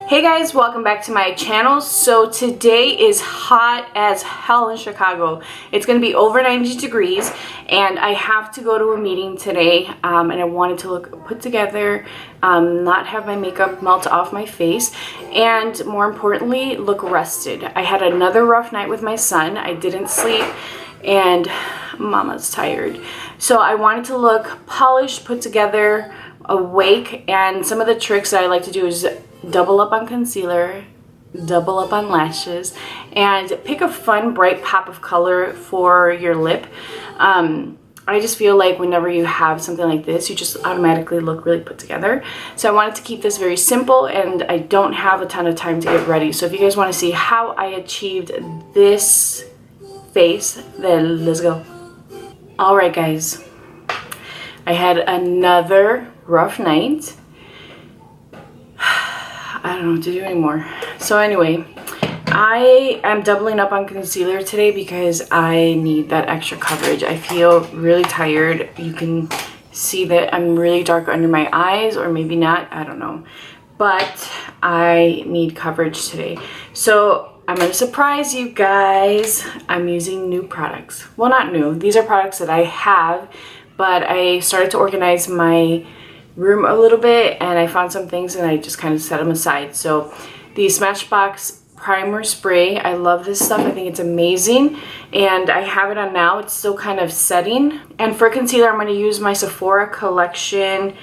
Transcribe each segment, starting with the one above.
Hey guys, welcome back to my channel. So today is hot as hell in Chicago. It's going to be over 90 degrees and I have to go to a meeting today, and I wanted to look put together, not have my makeup melt off my face, and more importantly look rested. I had another rough night with my son. I didn't sleep and mama's tired. So I wanted to look polished, put together, awake, and some of the tricks that I like to do is double up on concealer, double up on lashes, and pick a fun bright pop of color for your lip. I just feel like whenever you have something like this, you just automatically look really put together. So I wanted to keep this very simple, and I don't have a ton of time to get ready. So if you guys want to see how I achieved this face, then let's go. Alright guys, I had another rough night. I don't know what to do anymore. So anyway, I am doubling up on concealer today because I need that extra coverage. I feel really tired. You can see that I'm really dark under my eyes, or maybe not, I don't know. But I need coverage today. So I'm going to surprise you guys. I'm using new products. Well, not new. These are products that I have, but I started to organize my room a little bit and I found some things and I just kind of set them aside. So the Smashbox primer spray, I love this stuff. I think it's amazing and I have it on now. It's still kind of setting. And for concealer, I'm going to use my Sephora Collection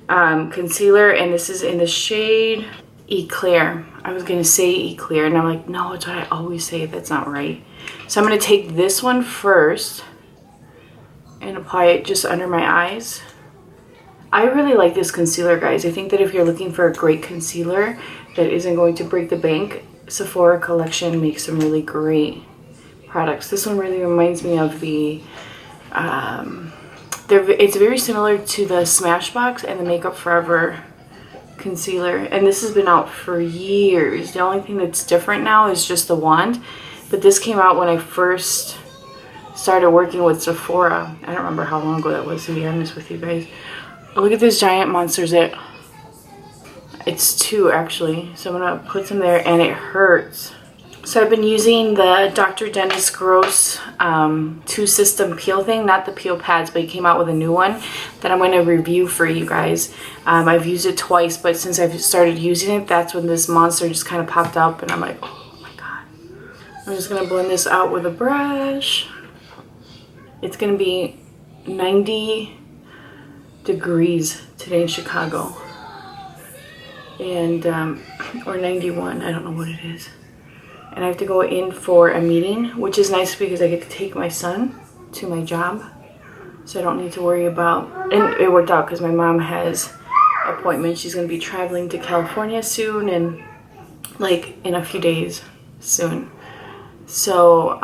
concealer, and this is in the shade Eclair. I was going to say Eclair and I'm like, no, it's what I always say. That's not right. So I'm going to take this one first and apply it just under my eyes. I really like this concealer, guys. I think that if you're looking for a great concealer that isn't going to break the bank, Sephora Collection makes some really great products. This one really reminds me of the, it's very similar to the Smashbox and the Makeup Forever concealer. And this has been out for years. The only thing that's different now is just the wand. But this came out when I first started working with Sephora. I don't remember how long ago that was, to be honest with you guys. Look at this giant Moisturizer-St. It's 2 actually, so I'm gonna put some there, and it hurts. So I've been using the Dr. Dennis Gross 2-system peel thing, not the peel pads, but he came out with a new one that I'm going to review for you guys. I've used it twice, but since I've started using it, that's when this monster just kind of popped up, and I'm like, oh my god. I'm just gonna blend this out with a brush. It's gonna be 90 degrees today in Chicago, and or 91, I don't know what it is, and I have to go in for a meeting, which is nice because I get to take my son to my job, so I don't need to worry about, and it worked out because my mom has appointments. She's going to be traveling to California soon, and like in a few days soon, so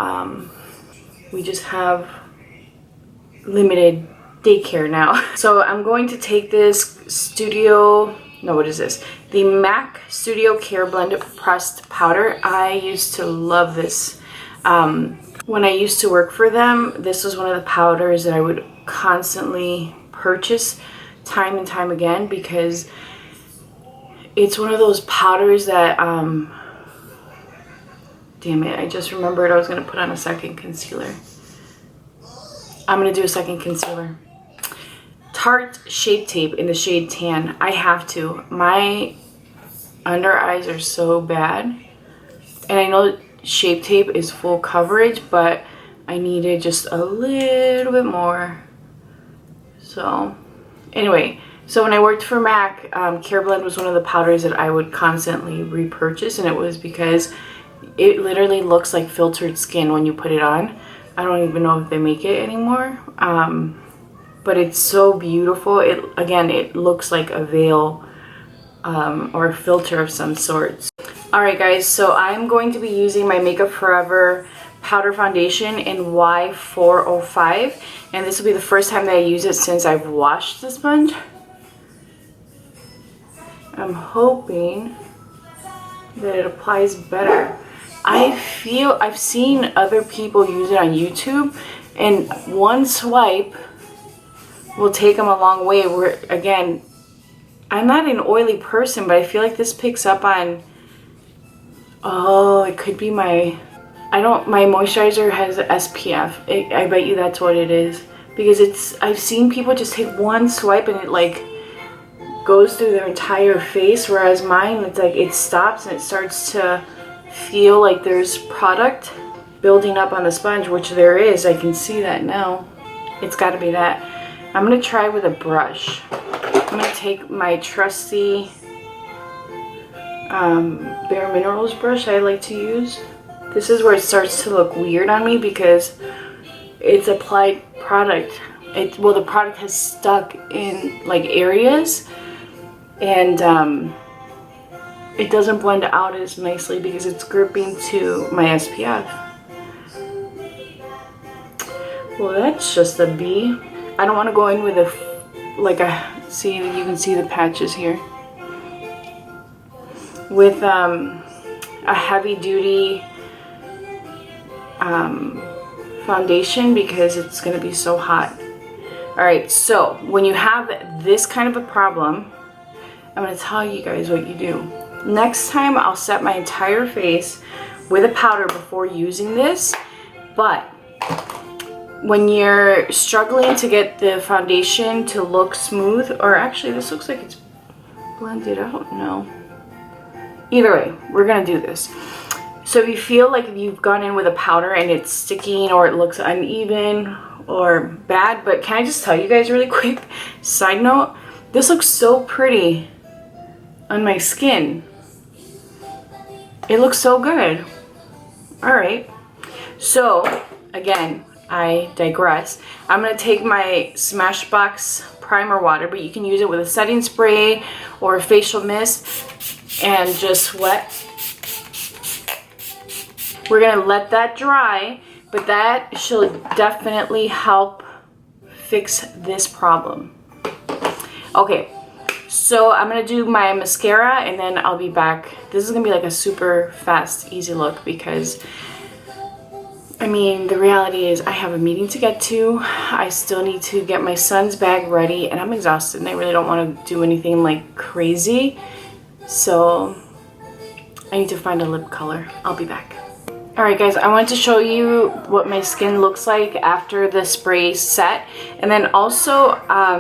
we just have limited daycare now. So I'm going to take this the MAC Studio Care Blend Pressed Powder. I used to love this. When I used to work for them, this was one of the powders that I would constantly purchase time and time again, because it's one of those powders that, damn it, I just remembered I was going to put on a second concealer. I'm going to do a second concealer. Tarte Shape Tape in the shade Tan. I have to. My under eyes are so bad. And I know Shape Tape is full coverage, but I needed just a little bit more. So, anyway. So when I worked for MAC, Care Blend was one of the powders that I would constantly repurchase. And it was because it literally looks like filtered skin when you put it on. I don't even know if they make it anymore. But it's so beautiful. It looks like a veil or a filter of some sort. Alright guys, so I'm going to be using my Makeup Forever Powder Foundation in Y405. And this will be the first time that I use it since I've washed the sponge. I'm hoping that it applies better. I've seen other people use it on YouTube, and one swipe will take them a long way. Where, again, I'm not an oily person, but I feel like this picks up on Oh, it could be my moisturizer has SPF. I bet you that's what it is. Because I've seen people just take one swipe and it like goes through their entire face, whereas mine, it's like it stops and it starts to feel like there's product building up on the sponge, which there is. I can see that now. It's got to be that. I'm going to try with a brush. I'm going to take my trusty Bare Minerals brush I like to use. This is where it starts to look weird on me because it's applied product. Well, the product has stuck in like areas, and it doesn't blend out as nicely because it's gripping to my SPF. Well, that's just a B. I don't want to go in with see, you can see the patches here. With a heavy duty foundation because it's going to be so hot. Alright, so when you have this kind of a problem, I'm going to tell you guys what you do. Next time I'll set my entire face with a powder before using this, but when you're struggling to get the foundation to look smooth, or actually this looks like it's blended out, no. Either way, we're going to do this. So if you feel like you've gone in with a powder and it's sticking or it looks uneven or bad, but can I just tell you guys really quick, side note, this looks so pretty on my skin. It looks so good. Alright, so again, I digress. I'm going to take my Smashbox primer water, but you can use it with a setting spray or a facial mist and just wet. We're going to let that dry, but that should definitely help fix this problem. Okay, so I'm going to do my mascara and then I'll be back. This is going to be like a super fast, easy look because, I mean, the reality is I have a meeting to get to. I still need to get my son's bag ready and I'm exhausted and I really don't want to do anything like crazy. So I need to find a lip color. I'll be back. Alright guys, I wanted to show you what my skin looks like after the spray set. And then also, I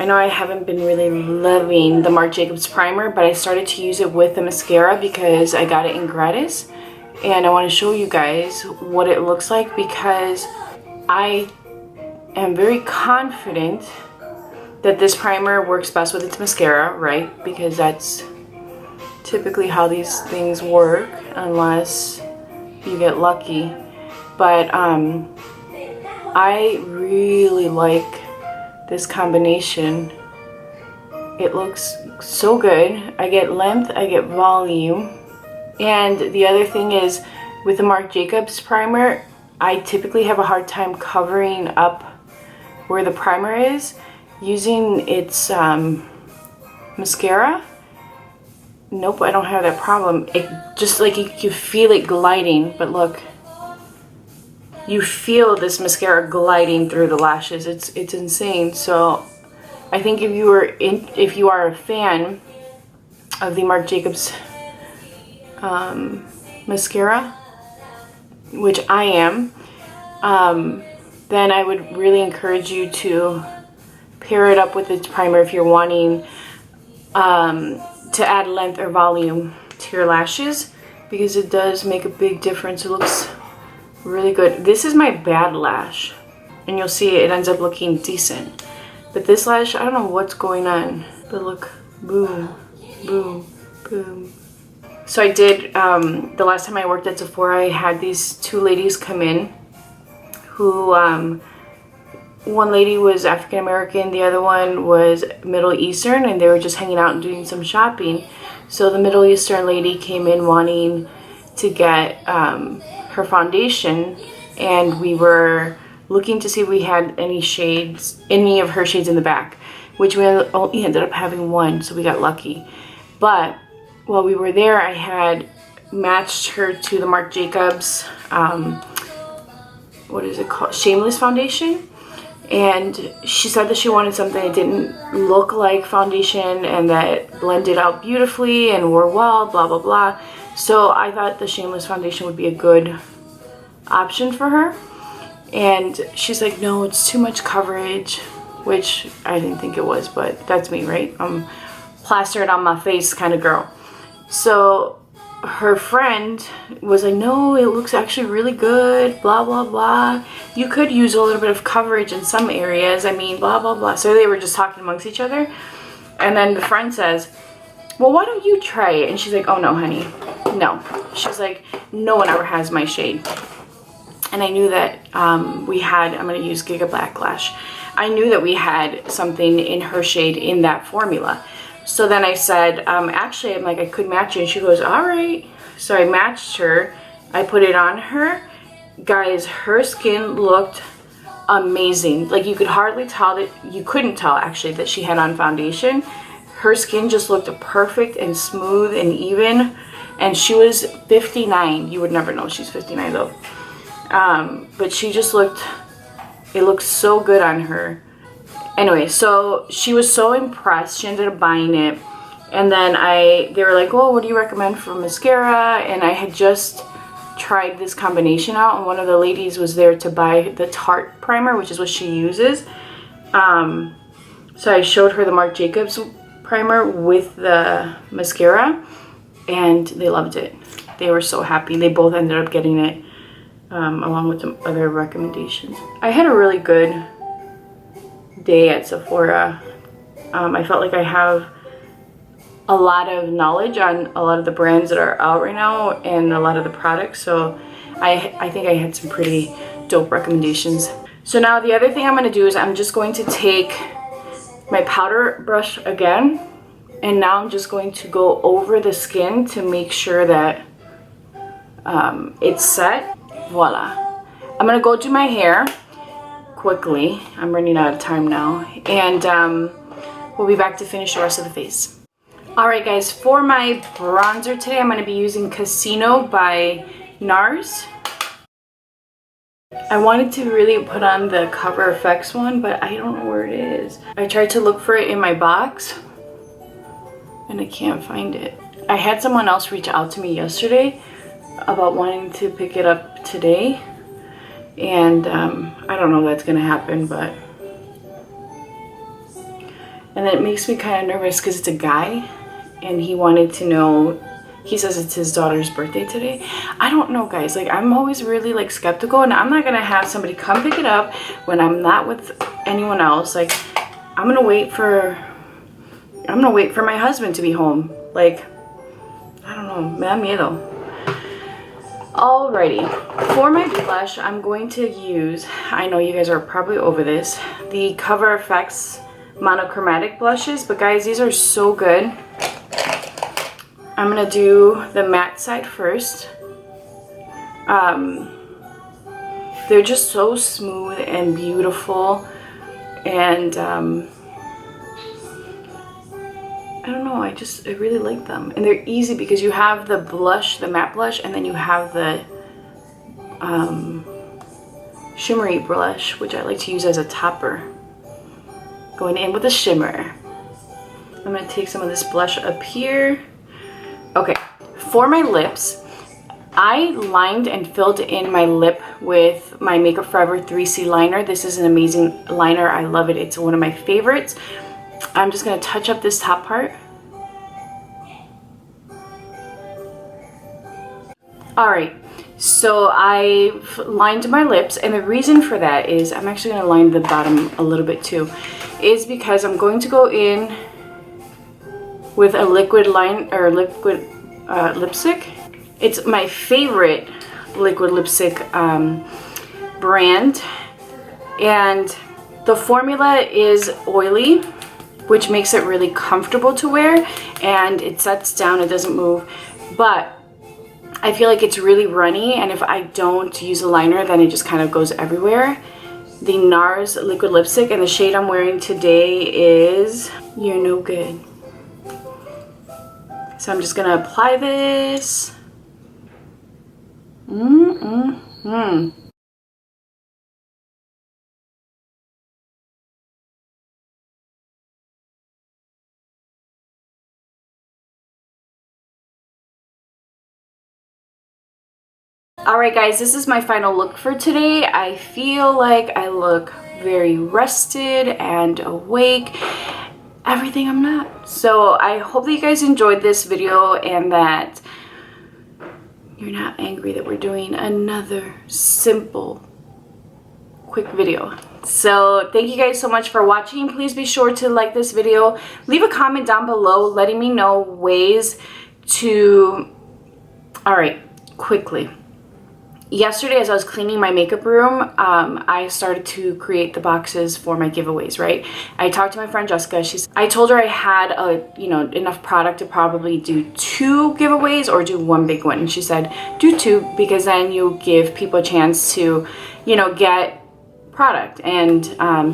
know I haven't been really loving the Marc Jacobs primer, but I started to use it with the mascara because I got it in gratis. And I want to show you guys what it looks like because I am very confident that this primer works best with its mascara, right? Because that's typically how these things work, unless you get lucky. But I really like this combination. It looks so good. I get length, I get volume. And the other thing is, with the Marc Jacobs primer, I typically have a hard time covering up where the primer is using its mascara. Nope, I don't have that problem. It just like you feel it gliding, but look, you feel this mascara gliding through the lashes. It's insane. So I think if you are a fan of the Marc Jacobs mascara, which I am, then I would really encourage you to pair it up with its primer if you're wanting to add length or volume to your lashes, because it does make a big difference. It looks really good. This is my bad lash and you'll see it ends up looking decent, but this lash, I don't know what's going on, but look, boom, boom, boom. So I did, the last time I worked at Sephora, I had these two ladies come in who, one lady was African American, the other one was Middle Eastern, and they were just hanging out and doing some shopping. So the Middle Eastern lady came in wanting to get her foundation, and we were looking to see if we had any shades, any of her shades in the back, which we only ended up having one, so we got lucky. But while we were there, I had matched her to the Marc Jacobs, what is it called? Shameless foundation. And she said that she wanted something that didn't look like foundation and that blended out beautifully and wore well, blah, blah, blah. So I thought the Shameless foundation would be a good option for her. And she's like, no, it's too much coverage, which I didn't think it was, but that's me, right? I'm plastered on my face kind of girl. So her friend was like, no, it looks actually really good, blah, blah, blah. You could use a little bit of coverage in some areas. I mean, blah, blah, blah. So they were just talking amongst each other. And then the friend says, well, why don't you try it? And she's like, oh no, honey, no. She's like, no one ever has my shade. And I knew that we had, I'm going to use Giga Backlash. I knew that we had something in her shade in that formula. So then I said, actually, I'm like, I could match you. And she goes, all right. So I matched her. I put it on her. Guys, her skin looked amazing. Like, you could hardly tell that, you couldn't tell actually that she had on foundation. Her skin just looked perfect and smooth and even. And she was 59. You would never know she's 59 though. But she just looked, it looked so good on her. Anyway, so she was so impressed. She ended up buying it. And then they were like, oh, what do you recommend for mascara? And I had just tried this combination out, and one of the ladies was there to buy the Tarte primer, which is what she uses. So I showed her the Marc Jacobs primer with the mascara, and they loved it. They were so happy. They both ended up getting it, along with some other recommendations. I had a really good day at Sephora. I felt like I have a lot of knowledge on a lot of the brands that are out right now and a lot of the products, so I think I had some pretty dope recommendations. So now the other thing I'm going to do is I'm just going to take my powder brush again, and now I'm just going to go over the skin to make sure that it's set. Voila. I'm going to go do my hair quickly. I'm running out of time now, and we'll be back to finish the rest of the face. Alright guys, for my bronzer today I'm going to be using Casino by Nars. I wanted to really put on the Cover FX one, but I don't know where it is. I tried to look for it in my box and I can't find it. I had someone else reach out to me yesterday about wanting to pick it up today, and I don't know if that's gonna happen, but and it makes me kind of nervous because it's a guy and he wanted to know, he says it's his daughter's birthday today. I don't know guys, like I'm always really like skeptical, and I'm not gonna have somebody come pick it up when I'm not with anyone else. Like I'm gonna wait for my husband to be home. Like, I don't know, me da miedo. Alrighty, for my blush, I'm going to use, I know you guys are probably over this, the Cover FX monochromatic blushes, but guys, these are so good. I'm gonna do the matte side first. They're just so smooth and beautiful, and I don't know, I really like them. And they're easy because you have the blush, the matte blush, and then you have the shimmery blush, which I like to use as a topper. Going in with a shimmer. I'm gonna take some of this blush up here. Okay, for my lips, I lined and filled in my lip with my Makeup Forever 3C liner. This is an amazing liner, I love it, it's one of my favorites. I'm just gonna touch up this top part. Alright, so I've lined my lips, and the reason for that is, I'm actually gonna line the bottom a little bit too, is because I'm going to go in with a liquid lipstick. It's my favorite liquid lipstick brand, and the formula is oily, which makes it really comfortable to wear, and it sets down, it doesn't move, but I feel like it's really runny, and if I don't use a liner, then it just kind of goes everywhere. The Nars liquid lipstick, and the shade I'm wearing today is You're No Good. So I'm just gonna apply this. Alright guys, this is my final look for today. I feel like I look very rested and awake. Everything I'm not. So I hope that you guys enjoyed this video and that you're not angry that we're doing another simple, quick video. So thank you guys so much for watching. Please be sure to like this video. Leave a comment down below letting me know ways to... Alright, quickly. Yesterday, as I was cleaning my makeup room, I started to create the boxes for my giveaways, right? I talked to my friend Jessica. I told her I had enough product to probably do 2 giveaways or do 1 big one. And she said, do 2 because then you give people a chance to, get product. And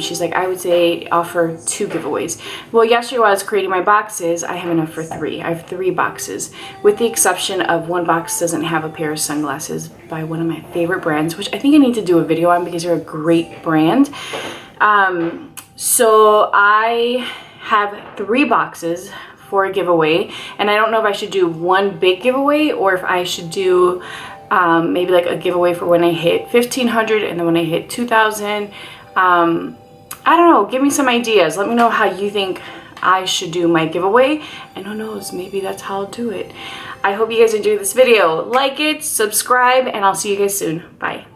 she's like, I would say offer 2 giveaways. Well, yesterday while I was creating my boxes, I have enough for 3. I have 3 boxes, with the exception of one box doesn't have a pair of sunglasses by one of my favorite brands, which I think I need to do a video on because they're a great brand. So I have 3 boxes for a giveaway, and I don't know if I should do 1 big giveaway or if I should do maybe like a giveaway for when I hit 1,500 and then when I hit 2,000. I don't know, give me some ideas. Let me know how you think I should do my giveaway, and who knows, maybe that's how I'll do it. I hope you guys enjoyed this video. Like it, subscribe, and I'll see you guys soon. Bye.